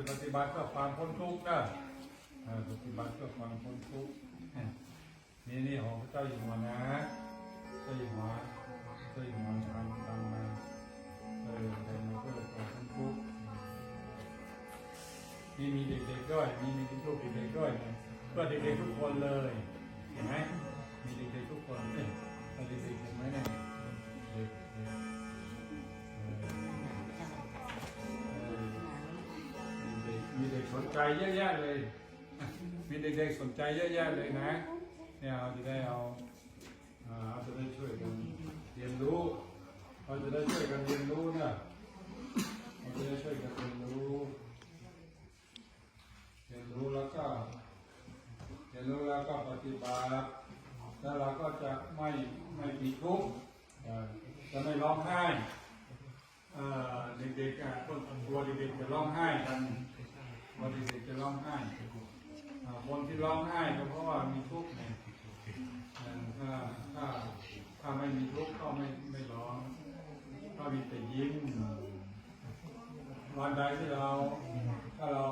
ปฏิบัติเพื่อความพ้นทุกข์นะปฏิบัติเพื่อความพ้นทุกข์นี่ของพระเจ้าอยู่หัวนะเจ้าอยู่หัวทำมาทำมาเพื่อความพ้นทุกข์มีเด็กๆด้วยมีลูกเด็กๆด้วยเพื่อเด็กๆทุกคนเลยเห็นไหมมีเด็กๆทุกคนเนี่ยเด็กๆเห็นไหมเนี่ยมีเด็กสนใจเยอะแยะเลยมีเด็กๆสนใจเยอะแยะเลยนะเนี่ยเราจะได้จะได้ช่วยกันเรียนรู้เราจะได้ช่วยกันเรียนรู้เนี่ยเราจะได้ช่วยกันเรียนรู้แล้วก็ปฏิบัติแล้วเราก็จะไม่มีทุกข์จะไม่ร้องไห้เด็กๆคนกลัวเด็กๆจะร้องไห้กันคนเด็กๆจะร้องไห้คนที่ร้องไห้ก็เพราะว่ามีทุกข์ถ้าไม่มีทุกข์ก็ไม่ร้องก็มีแต่ยิ้มวันใดที่ถ้าเรา